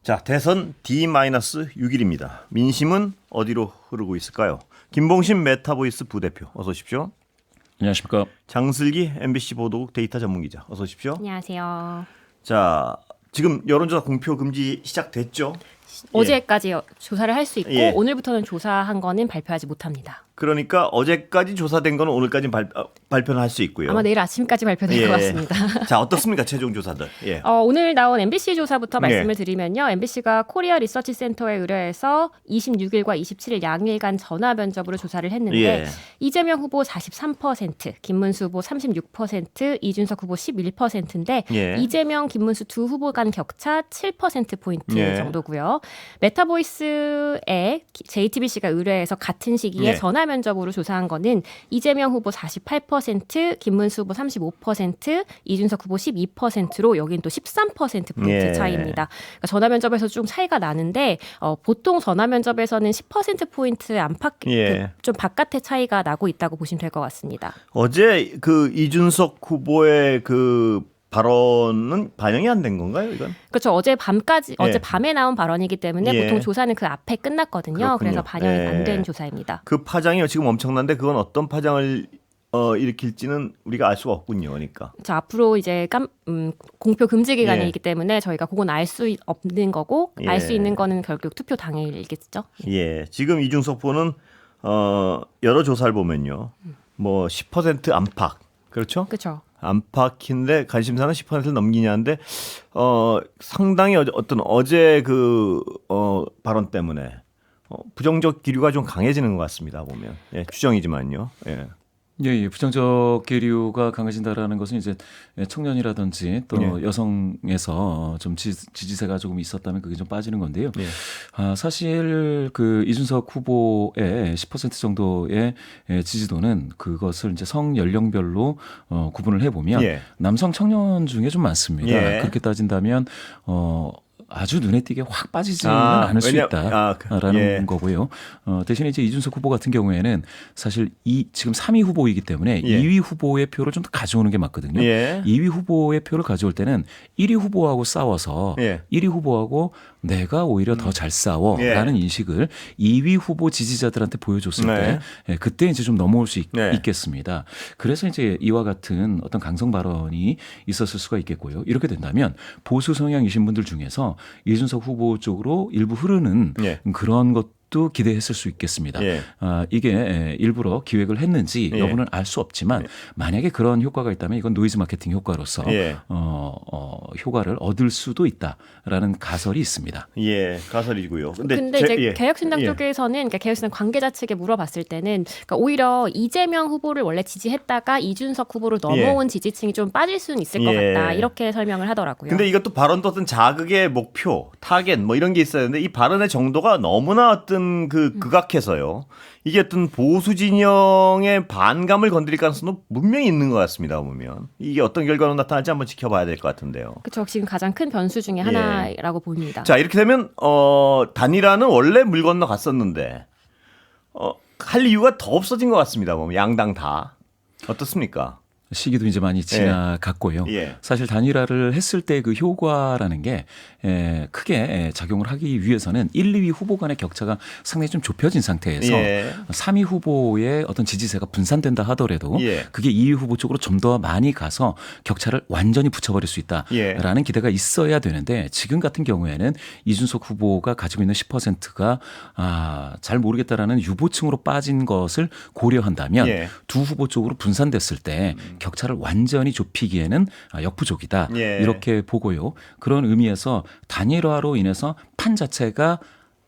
자, 대선 D-6일입니다. 민심은 어디로 흐르고 있을까요? 김봉신 메타보이스 부대표 어서 오십시오. 안녕하십니까. 장슬기 MBC 보도국 데이터 전문기자 어서 오십시오. 안녕하세요. 자, 지금 여론조사 공표 금지 시작됐죠? 어제까지 조사를 할 수 있고 예. 오늘부터는 조사한 거는 발표하지 못합니다. 그러니까 어제까지 조사된 거는 오늘까지 발표는 할 수 있고요. 아마 내일 아침까지 발표될 것 같습니다. 자, 어떻습니까? 최종 조사들. 예. 오늘 나온 MBC 조사부터 네. 말씀을 드리면요. MBC가 코리아 리서치 센터에 의뢰해서 26일과 27일 양일간 전화 면접으로 조사를 했는데 예. 이재명 후보 43%, 김문수 후보 36%, 이준석 후보 11%인데 예. 이재명, 김문수 두 후보 간 격차 7%포인트 예. 정도고요. 메타보이스에 JTBC가 의뢰해서 같은 시기에 예. 전화 면접으로 조사한 거는 이재명 후보 48%, 김문수 후보 35%, 이준석 후보 12%로 여긴 또 13%포인트 예. 차이입니다. 그러니까 전화 면접에서 좀 차이가 나는데 보통 전화 면접에서는 10%포인트 안팎 예. 좀 바깥의 차이가 나고 있다고 보시면 될 것 같습니다. 어제 그 이준석 후보의 그 발언은 반영이 안 된 건가요, 이건? 그렇죠. 어제 예. 밤에 나온 발언이기 때문에 예. 보통 조사는 그 앞에 끝났거든요. 그렇군요. 그래서 반영이 예. 안 된 조사입니다. 그 파장이 지금 엄청난데 그건 어떤 파장을 일으킬지는 우리가 알 수가 없군요. 그러니까. 자, 앞으로 이제 공표 금지 기간이기 예. 때문에 저희가 그건 알 수 없는 거고 예. 알 수 있는 거는 결국 투표 당일이겠죠. 예. 지금 이준석 후보는 여러 조사를 보면요. 뭐 10% 안팎. 그렇죠? 그렇죠. 안팎인데 관심사는 10%를 넘기냐는데 상당히 어제 그 발언 때문에 부정적 기류가 좀 강해지는 것 같습니다. 보면. 예, 추정이지만요. 예. 예, 부정적 계류가 강해진다라는 것은 이제 청년이라든지 또 예. 여성에서 좀 지지세가 조금 있었다면 그게 좀 빠지는 건데요. 예. 사실 그 이준석 후보의 10% 정도의 지지도는 그것을 이제 성 연령별로 구분을 해보면 예. 남성 청년 중에 좀 많습니다. 예. 그렇게 따진다면 아주 눈에 띄게 확 빠지지는 않을 수 있다라는 예. 거고요. 대신에 이제 이준석 후보 같은 경우에는 사실 지금 3위 후보이기 때문에 예. 2위 후보의 표를 좀 더 가져오는 게 맞거든요. 예. 2위 후보의 표를 가져올 때는 1위 후보하고 싸워서 예. 1위 후보하고 내가 오히려 더 잘 싸워라는 예. 인식을 2위 후보 지지자들한테 보여줬을 네. 때 그때 이제 좀 넘어올 수 네. 있겠습니다. 그래서 이제 이와 같은 어떤 강성 발언이 있었을 수가 있겠고요. 이렇게 된다면 보수 성향이신 분들 중에서 이준석 후보 쪽으로 일부 흐르는 예. 그런 것도 기대했을 수 있겠습니다. 예. 이게 일부러 기획을 했는지 예. 여부는 알 수 없지만 만약에 그런 효과가 있다면 이건 노이즈 마케팅 효과로서 예. 효과를 얻을 수도 있다라는 가설이 있습니다. 예, 가설이고요. 근데 이제 예. 개혁신당 예. 쪽에서는 그러니까 개혁신당 관계자 측에 물어봤을 때는 그러니까 오히려 이재명 후보를 원래 지지했다가 이준석 후보로 넘어온 지지층이 좀 빠질 수는 있을 것 예. 같다 이렇게 설명을 하더라고요. 근데 이것도 발언도 어떤 자극의 목표, 타겟 뭐 이런 게 있어야 되는데 이 발언의 정도가 너무나 어떤 극악해서요. 이게 어떤 보수 진영의 반감을 건드릴 가능성도 분명히 있는 것 같습니다. 보면 이게 어떤 결과로 나타날지 한번 지켜봐야 될 것 같은데요. 그렇죠. 지금 가장 큰 변수 중에 하나라고 보입니다. 자, 이렇게 되면 단일화는 원래 물 건너 갔었는데 할 이유가 더 없어진 것 같습니다. 보면 양당 다 어떻습니까? 시기도 이제 많이 지나갔고요. 예. 사실 단일화를 했을 때 그 효과라는 게 크게 작용을 하기 위해서는 1, 2위 후보 간의 격차가 상당히 좀 좁혀진 상태에서 예. 3위 후보의 어떤 지지세가 분산된다 하더라도 예. 그게 2위 후보 쪽으로 좀 더 많이 가서 격차를 완전히 붙여버릴 수 있다라는 예. 기대가 있어야 되는데 지금 같은 경우에는 이준석 후보가 가지고 있는 10%가 잘 모르겠다라는 유보층으로 빠진 것을 고려한다면 예. 두 후보 쪽으로 분산됐을 때 격차를 완전히 좁히기에는 역부족이다. 예. 이렇게 보고요. 그런 의미에서 단일화로 인해서 판 자체가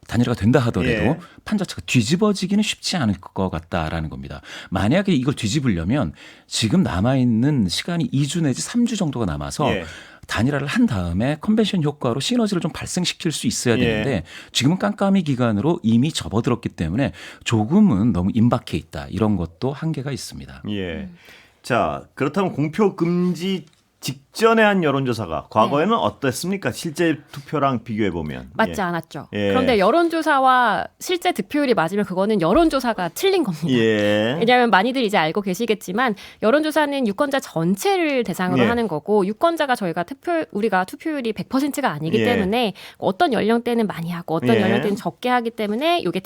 단일화가 된다 하더라도 예. 판 자체가 뒤집어지기는 쉽지 않을 것 같다라는 겁니다. 만약에 이걸 뒤집으려면 지금 남아있는 시간이 2주 내지 3주 정도가 남아서 예. 단일화를 한 다음에 컨벤션 효과로 시너지를 좀 발생시킬 수 있어야 되는데 예. 지금은 깜깜이 기간으로 이미 접어들었기 때문에 조금은 너무 임박해 있다. 이런 것도 한계가 있습니다. 예. 자, 그렇다면 공표 금지 직전에 한 여론조사가 과거에는 어땠습니까? 실제 투표랑 비교해 보면 맞지 않았죠. 예. 그런데 여론조사와 실제 득표율이 맞으면 그거는 여론조사가 틀린 겁니다. 예. 왜냐하면 많이들 이제 알고 계시겠지만 여론조사는 유권자 전체를 대상으로 예. 하는 거고 유권자가 우리가 투표율이 100%가 아니기 예. 때문에 어떤 연령대는 많이 하고 어떤 예. 연령대는 적게 하기 때문에 이게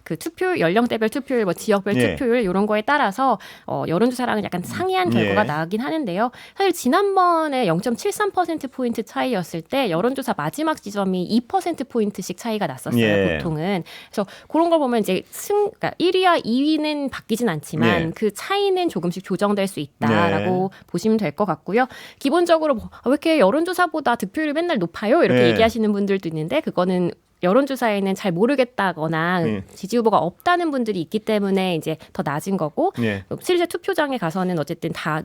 그 투표 연령대별 투표율, 뭐 지역별 예. 투표율 이런 거에 따라서 여론조사랑은 약간 상이한 결과가 예. 나긴 하는데요. 사실 지난번에 0.73% 차이였을 때 여론조사 마지막 지점이 2%포인트씩 차이가 났었어요. 예. 보통은. 그래서 그런 걸 보면 이제 그러니까 1위와 2위는 바뀌진 않지만 예. 그 차이는 조금씩 조정될 수 있다라고 보시면 될 것 같고요. 기본적으로 왜 이렇게 여론조사보다 득표율이 맨날 높아요? 이렇게 예. 얘기하시는 분들도 있는데 그거는 여론조사에는 잘 모르겠다거나 예. 지지 후보가 없다는 분들이 있기 때문에 이제 더 낮은 거고 예. 실제 투표장에 가서는 어쨌든 다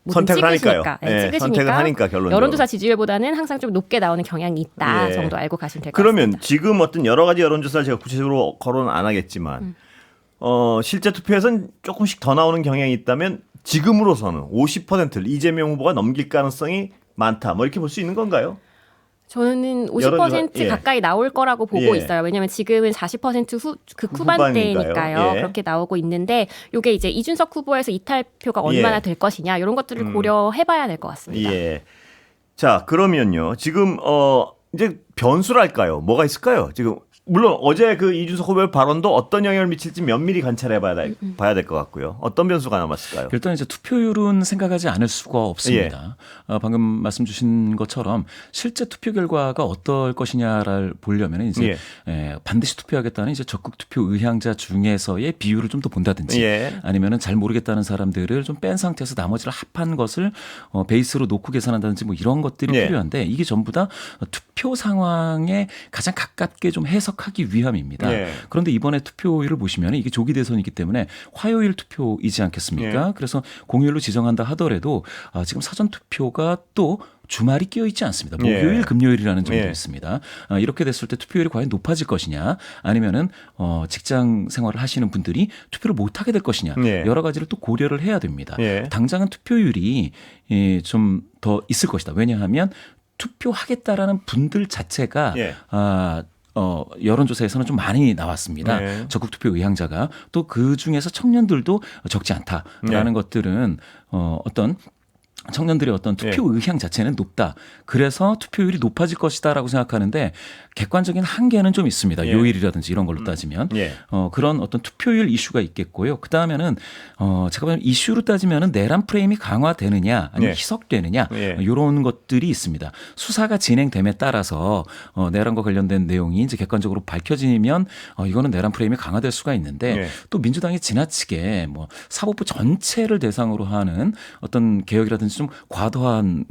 선택을 하니까요. 찍으시니까 예, 찍으시니까 선택을 하니까 결론적으로. 여론조사 지지율보다는 항상 좀 높게 나오는 경향이 있다 예. 정도 알고 가시면 될 것 같습니다. 그러면 지금 어떤 여러 가지 여론조사를 제가 구체적으로 거론 안 하겠지만 실제 투표에서는 조금씩 더 나오는 경향이 있다면 지금으로서는 50%를 이재명 후보가 넘길 가능성이 많다. 뭐 이렇게 볼 수 있는 건가요? 저는 50% 여론조사, 예. 가까이 나올 거라고 보고 예. 있어요. 왜냐하면 지금은 40% 후반대니까요. 후반이니까요. 예. 그렇게 나오고 있는데 이게 이제 이준석 후보에서 이탈표가 얼마나 예. 될 것이냐 이런 것들을 고려해봐야 될 것 같습니다. 예. 자, 그러면요. 지금 이제 변수랄까요? 뭐가 있을까요? 지금 물론 어제 그 이준석 후보의 발언도 어떤 영향을 미칠지 면밀히 관찰해 봐야 될 것 같고요. 어떤 변수가 남았을까요? 일단 이제 투표율은 생각하지 않을 수가 없습니다. 방금 말씀 주신 것처럼 실제 투표 결과가 어떨 것이냐를 보려면 이제 반드시 투표하겠다는 이제 적극 투표 의향자 중에서의 비율을 좀 더 본다든지 예. 아니면은 잘 모르겠다는 사람들을 좀 뺀 상태에서 나머지를 합한 것을 베이스로 놓고 계산한다든지 뭐 이런 것들이 예. 필요한데 이게 전부 다 투표 상황에 가장 가깝게 좀 해석하기 위함입니다. 예. 그런데 이번에 투표율을 보시면 이게 조기 대선이기 때문에 화요일 투표이지 않겠습니까? 예. 그래서 공휴일로 지정한다 하더라도 지금 사전 투표가 또 주말이 끼어 있지 않습니다. 목요일, 예. 금요일이라는 점도 예. 있습니다. 이렇게 됐을 때 투표율이 과연 높아질 것이냐, 아니면은 직장 생활을 하시는 분들이 투표를 못 하게 될 것이냐, 예. 여러 가지를 또 고려를 해야 됩니다. 예. 당장은 투표율이 좀 더 있을 것이다. 왜냐하면 투표하겠다라는 분들 자체가 예. 여론조사에서는 좀 많이 나왔습니다. 네. 적극 투표 의향자가 또 그 중에서 청년들도 적지 않다라는 것들은 어떤 청년들의 어떤 투표 의향 자체는 높다. 그래서 투표율이 높아질 것이다라고 생각하는데 객관적인 한계는 좀 있습니다. 예. 요일이라든지 이런 걸로 따지면 예. 그런 어떤 투표율 이슈가 있겠고요. 그 다음에는 제가 보면 이슈로 따지면은 내란 프레임이 강화되느냐 아니면 예. 희석되느냐 예. 이런 것들이 있습니다. 수사가 진행됨에 따라서 내란과 관련된 내용이 이제 객관적으로 밝혀지면 이거는 내란 프레임이 강화될 수가 있는데 예. 또 민주당이 지나치게 뭐 사법부 전체를 대상으로 하는 어떤 개혁이라든지 좀 과도한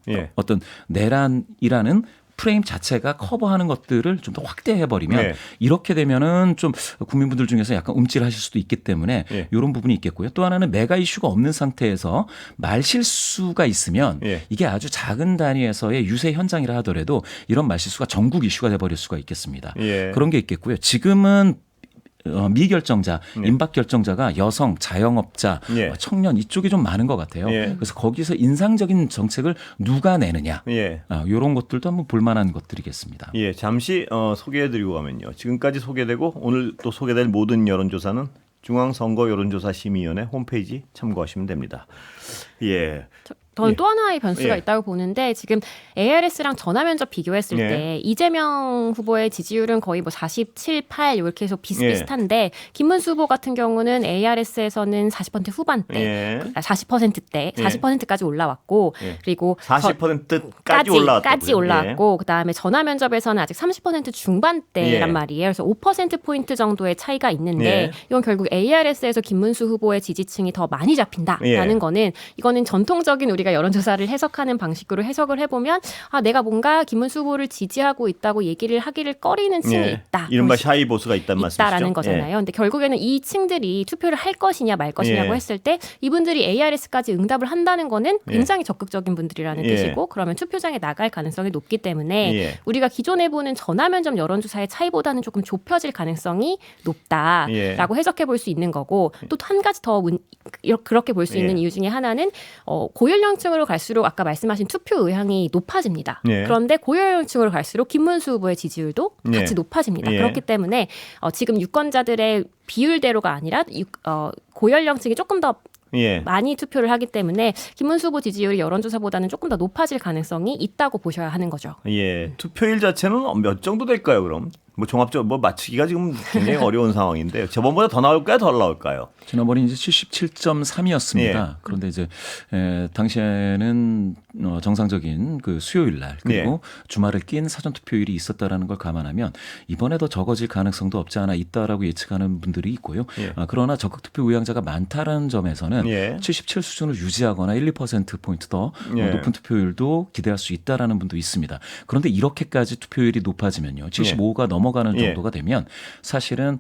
예. 어떤 내란이라는 프레임 자체가 커버하는 것들을 좀 더 확대해버리면 네. 이렇게 되면은 좀 국민분들 중에서 약간 움찔하실 수도 있기 때문에 예. 이런 부분이 있겠고요. 또 하나는 메가 이슈가 없는 상태에서 말실수가 있으면 예. 이게 아주 작은 단위에서의 유세 현장이라 하더라도 이런 말실수가 전국 이슈가 돼버릴 수가 있겠습니다. 예. 그런 게 있겠고요. 지금은 미결정자, 네. 임박결정자가 여성, 자영업자, 예. 청년 이쪽이 좀 많은 것 같아요. 예. 그래서 거기서 인상적인 정책을 누가 내느냐 예. 이런 것들도 한번 볼만한 것들이겠습니다. 예, 잠시 소개해드리고 가면요. 지금까지 소개되고 오늘 또 소개될 모든 여론조사는 중앙선거 여론조사 심의위원회 홈페이지 참고하시면 됩니다. 예. 저는 예. 또 하나의 변수가 예. 있다고 보는데 지금 ARS랑 전화면접 비교했을 예. 때 이재명 후보의 지지율은 거의 뭐 47, 8 이렇게 해서 비슷비슷한데 김문수 후보 같은 경우는 ARS에서는 40% 후반대, 예. 40%대, 예. 40%까지 올라왔고 예. 그리고 40%까지 올라왔다고요. 까지 올라왔고 그다음에 전화면접에서는 아직 30% 중반대란 예. 말이에요. 그래서 5%포인트 정도의 차이가 있는데 예. 이건 결국 ARS에서 김문수 후보의 지지층이 더 많이 잡힌다라는 예. 거는 이거는 전통적인 우리가 여론조사를 해석하는 방식으로 해석을 해보면 내가 뭔가 김문수 후보를 지지하고 있다고 얘기를 하기를 꺼리는 층이 예. 있다. 이른바 샤이 보수가 있다는 말씀이시죠? 있다라는 거잖아요. 근데 결국에는 이 층들이 투표를 할 것이냐 말 것이냐고 예. 했을 때 이분들이 ARS까지 응답을 한다는 거는 굉장히 적극적인 분들이라는 예. 뜻이고 그러면 투표장에 나갈 가능성이 높기 때문에 예. 우리가 기존에 보는 전화면접 여론조사의 차이보다는 조금 좁혀질 가능성이 높다라고 예. 해석해 볼 수 있는 거고 또 한 가지 더 그렇게 볼 수 있는 예. 이유 중에 하나는 고연령 고연령층으로 갈수록 아까 말씀하신 투표 의향이 높아집니다. 예. 그런데 고연령층으로 갈수록 김문수 후보의 지지율도 예. 같이 높아집니다. 예. 그렇기 때문에 지금 유권자들의 비율대로가 아니라 고연령층이 조금 더 예. 많이 투표를 하기 때문에 김문수 후보 지지율이 여론조사보다는 조금 더 높아질 가능성이 있다고 보셔야 하는 거죠. 예. 투표일 자체는 몇 정도 될까요, 그럼? 뭐 종합적으로 뭐 맞추기가 지금 굉장히 어려운 상황인데 저번보다 더 나올까요, 덜 나올까요? 지난번에 이제 77.3이었습니다. 예. 그런데 이제 당시에는 정상적인 그 수요일 날 그리고 주말을 낀 사전 투표일이 있었다라는 걸 감안하면 이번에 더 적어질 가능성도 없지 않아 있다라고 예측하는 분들이 있고요. 예. 그러나 적극 투표 의향자가 많다라는 점에서는 예. 77 수준을 유지하거나 1~2% 포인트 더 예. 높은 투표율도 기대할 수 있다라는 분도 있습니다. 그런데 이렇게까지 투표율이 높아지면요, 75가 넘어가는 예. 정도가 되면 사실은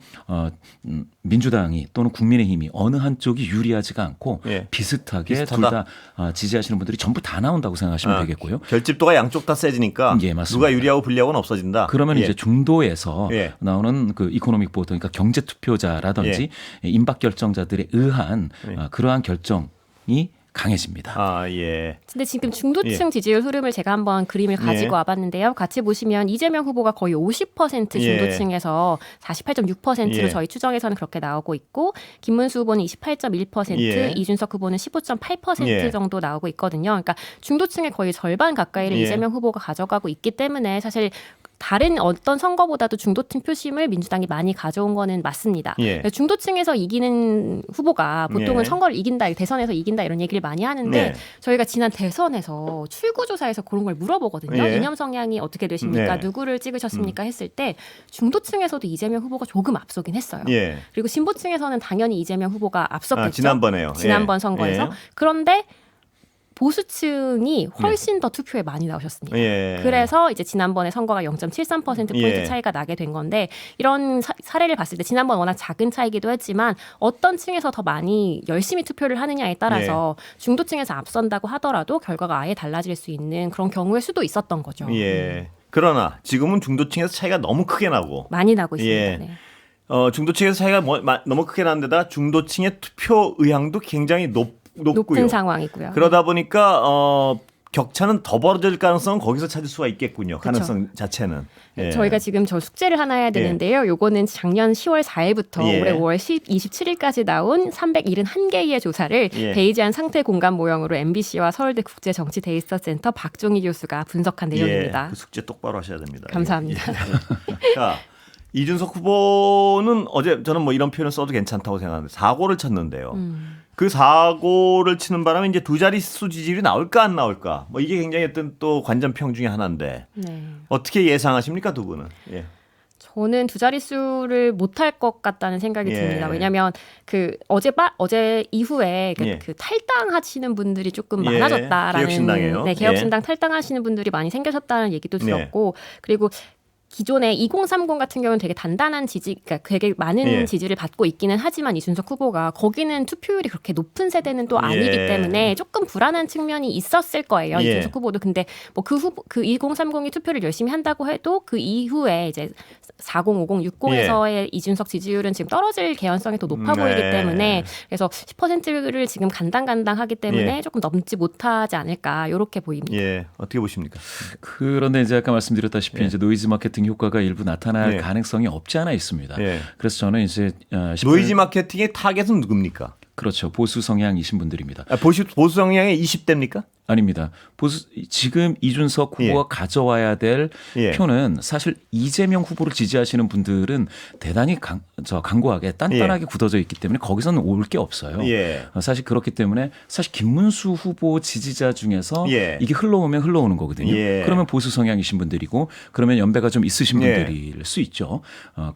민주당이 또는 국민의힘이 어느 한쪽이 유리하지가 않고 예. 비슷하게 비슷하다. 둘 다 지지하시는 분들이 전부 다 나온다고 생각하시면 되겠고요. 결집도가 양쪽 다 세지니까 예, 맞습니다. 누가 유리하고 불리하고는 없어진다. 그러면 예. 이제 중도에서 예. 나오는 그 이코노믹 보터, 그러니까 경제 투표자라든지 임박 결정자들에 의한 그러한 결정이 강해집니다. 아, 예. 근데 지금 중도층 지지율 흐름을 제가 한번 그림을 가지고 예. 와봤는데요. 같이 보시면 이재명 후보가 거의 50% 중도층에서 48.6%로 예. 저희 추정에서는 그렇게 나오고 있고 김문수 후보는 28.1%, 예. 이준석 후보는 15.8% 예. 정도 나오고 있거든요. 그러니까 중도층의 거의 절반 가까이를 예. 이재명 후보가 가져가고 있기 때문에 사실 다른 어떤 선거보다도 중도층 표심을 민주당이 많이 가져온 거는 맞습니다. 예. 중도층에서 이기는 후보가 보통은 예. 선거를 이긴다, 대선에서 이긴다 이런 얘기를 많이 하는데 네. 저희가 지난 대선에서 출구조사에서 그런 걸 물어보거든요. 예. 이념 성향이 어떻게 되십니까? 네. 누구를 찍으셨습니까? 했을 때 중도층에서도 이재명 후보가 조금 앞서긴 했어요. 예. 그리고 신보층에서는 당연히 이재명 후보가 앞섰겠죠. 지난번에요. 지난번 예. 선거에서. 예. 그런데 보수층이 훨씬 더 투표에 많이 나오셨습니다. 예. 그래서 이제 지난번에 선거가 0.73%포인트 예. 차이가 나게 된 건데 이런 사례를 봤을 때 지난번 워낙 작은 차이기도 했지만 어떤 층에서 더 많이 열심히 투표를 하느냐에 따라서 중도층에서 앞선다고 하더라도 결과가 아예 달라질 수 있는 그런 경우일 수도 있었던 거죠. 예. 그러나 지금은 중도층에서 차이가 너무 크게 나고 많이 나고 있습니다. 예. 네. 중도층에서 차이가 너무 크게 나는데다 중도층의 투표 의향도 굉장히 높고요. 높은 상황이고요. 그러다 보니까 격차는 더 벌어질 가능성은 거기서 찾을 수가 있겠군요. 그쵸. 가능성 자체는. 예. 저희가 지금 저 숙제를 하나 해야 되는데요. 요거는 작년 10월 4일부터 예. 올해 5월 27일까지 나온 371개의 조사를 예. 베이지안 상태 공감 모형으로 MBC와 서울대 국제정치데이터센터 박종희 교수가 분석한 내용입니다. 예. 그 숙제 똑바로 하셔야 됩니다. 감사합니다. 예. 자, 이준석 후보는 어제 저는 뭐 이런 표현을 써도 괜찮다고 생각하는데 사고를 쳤는데요. 그 사고를 치는 바람에 이제 두 자릿수 지지율이 나올까 안 나올까? 뭐 이게 굉장히 어떤 또 관전평 중에 하나인데 네. 어떻게 예상하십니까 두 분은? 예. 저는 두 자릿수를 못할 것 같다는 생각이 예. 듭니다. 왜냐하면 그 어제 이후에 예. 그 탈당하시는 분들이 조금 예. 많아졌다라는 개혁신당이에요. 네, 개혁신당 탈당하시는 분들이 많이 생겨졌다는 얘기도 네. 들었고 그리고 기존에 2030 같은 경우는 되게 단단한 그러니까 되게 많은 예. 지지를 받고 있기는 하지만 이준석 후보가 거기는 투표율이 그렇게 높은 세대는 또 아니기 예. 때문에 조금 불안한 측면이 있었을 거예요. 예. 이준석 후보도. 근데 뭐 그 2030이 투표를 열심히 한다고 해도 그 이후에 이제 40, 50, 60에서의 이준석 지지율은 지금 떨어질 개연성이 더 높아 보이기 네. 때문에 그래서 10%를 지금 간당간당하기 때문에 예. 조금 넘지 못하지 않을까 이렇게 보입니다. 예. 어떻게 보십니까? 그런데 이제 아까 말씀드렸다시피 예. 이제 노이즈 마케팅 효과가 일부 나타날 예. 가능성이 없지 않아 있습니다. 예. 그래서 저는 이제 노이즈 마케팅의 타겟은 누굽니까? 그렇죠. 보수 성향이신 분들입니다. 보수 성향의 20대입니까? 아닙니다. 지금 이준석 후보가 예. 가져와야 될 예. 표는 사실 이재명 후보를 지지하시는 분들은 대단히 강고하게 단단하게 굳어져 있기 때문에 거기서는 올 게 없어요. 예. 사실 그렇기 때문에 사실 김문수 후보 지지자 중에서 예. 이게 흘러오면 흘러오는 거거든요. 예. 그러면 보수 성향이신 분들이고 그러면 연배가 좀 있으신 예. 분들일 수 있죠.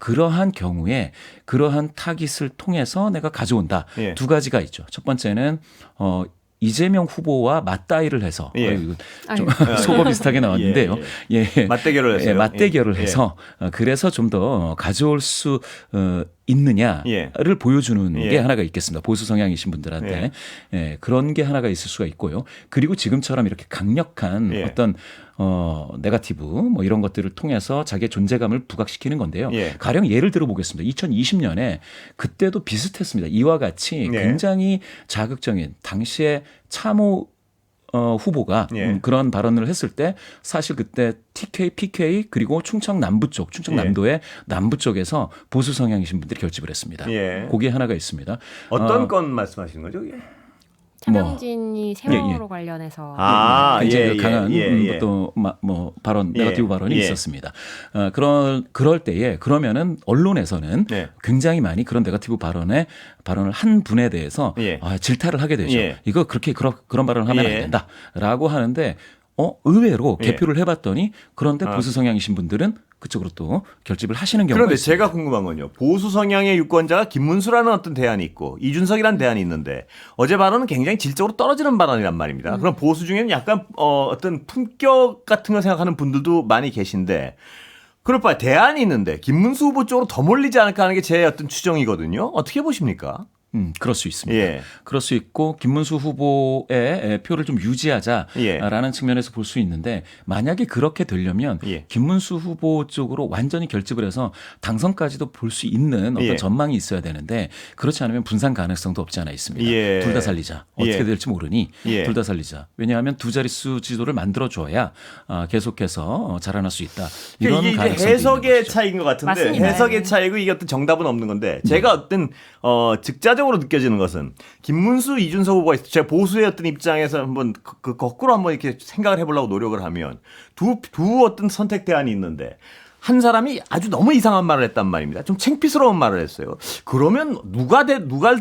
그러한 경우에 그러한 타깃을 통해서 내가 가져온다. 예. 두 가지가 있죠. 첫 번째는 이재명 후보와 맞다이를 해서 예. 이거 좀 속어 비슷하게 나왔는데요. 예. 맞대결을 해서요? 맞대결을 예. 해서 그래서 좀 더 가져올 수 있느냐를 예. 보여주는 예. 게 하나가 있겠습니다. 보수 성향이신 분들한테 그런 게 하나가 있을 수가 있고요. 그리고 지금처럼 이렇게 강력한 예. 어떤 네거티브 뭐 이런 것들을 통해서 자기의 존재감을 부각시키는 건데요. 예. 가령 예를 들어 보겠습니다. 2020년에 그때도 비슷했습니다. 이와 같이 예. 굉장히 자극적인 당시에 참호 후보가 예. 그런 발언을 했을 때 사실 그때 TK, PK 그리고 충청 남부 쪽, 충청 남도의 남부 쪽에서 보수 성향이신 분들이 결집을 했습니다. 예. 거기에 하나가 있습니다. 어떤 건 말씀하시는 거죠? 이게? 차명진이 세월호 예. 관련해서 굉장히 그 강한 예. 또 뭐 발언, 예. 네거티브 발언이 예. 있었습니다. 그럴 때에 그러면은 언론에서는 네. 굉장히 많이 그런 네거티브 발언을 한 분에 대해서 예. 질타를 하게 되죠. 예. 이거 그렇게 그런 발언을 하면 예. 안 된다라고 하는데 의외로 예. 개표를 해봤더니 그런데 보수 성향이신 분들은 그쪽으로 또 결집을 하시는 경우가 그런데 있습니다. 제가 궁금한 건요. 보수 성향의 유권자가 김문수라는 어떤 대안이 있고 이준석이라는 대안이 있는데 어제 발언은 굉장히 질적으로 떨어지는 발언이란 말입니다. 그럼 보수 중에는 약간 어떤 품격 같은 걸 생각하는 분들도 많이 계신데 그럴 바에 대안이 있는데 김문수 후보 쪽으로 더 몰리지 않을까 하는 게 제 어떤 추정이거든요. 어떻게 보십니까? 그럴 수 있습니다. 예. 그럴 수 있고 김문수 후보의 표를 좀 유지하자라는 예. 측면에서 볼 수 있는데 만약에 그렇게 되려면 예. 김문수 후보 쪽으로 완전히 결집을 해서 당선까지도 볼 수 있는 어떤 예. 전망이 있어야 되는데 그렇지 않으면 분산 가능성도 없지 않아 있습니다. 예. 둘 다 살리자. 어떻게 예. 될지 모르니 예. 둘 다 살리자. 왜냐하면 두 자릿수 지도를 만들어줘야 계속해서 자라날 수 있다. 이런 이게 가능성도 이제 해석의 있는 것이죠. 차이인 것 같은데 맞습니다. 해석의 차이고 이게 어떤 정답은 없는 건데 제가 어떤 즉자적으로 느껴지는 것은 김문수, 이준석 후보가 있어. 제가 보수의 어떤 입장에서 한번 그 거꾸로 한번 이렇게 생각을 해보려고 노력을 하면 두 어떤 선택 대안이 있는데 한 사람이 아주 너무 이상한 말을 했단 말입니다. 좀 창피스러운 말을 했어요. 그러면 누가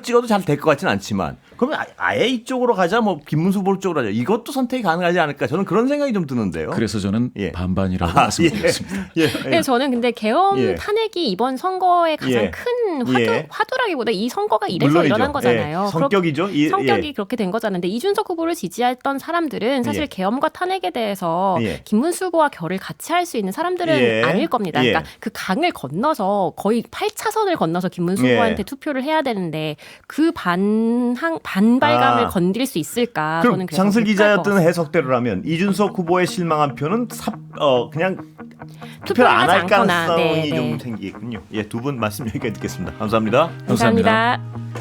찍어도 잘 될 것 같지는 않지만 그러면 아예 이쪽으로 가자, 뭐 김문수 후보 쪽으로 가자. 이것도 선택이 가능하지 않을까? 저는 그런 생각이 좀 드는데요. 그래서 저는 예. 반반이라고 말씀드렸습니다. 예. 네, 저는 근데 계엄 예. 탄핵이 이번 선거의 가장 예. 큰 예. 화두라기보다 이 선거가 이래서 물론이죠. 일어난 거잖아요. 예. 성격이죠. 성격이 그렇게 된 거잖아요. 근데 이준석 후보를 지지했던 사람들은 사실 예. 계엄과 탄핵에 대해서 예. 김문수 후보와 결을 같이 할 수 있는 사람들은 예. 아닐 겁니다. 예. 그러니까 그 강을 건너서 거의 8차선을 건너서 김문수 예. 후보한테 투표를 해야 되는데 그 반발감을 건드릴 수 있을까? 그럼 저는 그래서 장슬 못 갈 것 기자였던 같습니다. 해석대로라면 이준석 후보의 실망한 표는 그냥 투표를 투표를 안 할 하지 않거나. 가능성이 네, 좀 네. 생기겠군요. 예, 두 분 말씀 여기까지 듣겠습니다. 감사합니다. 감사합니다. 감사합니다.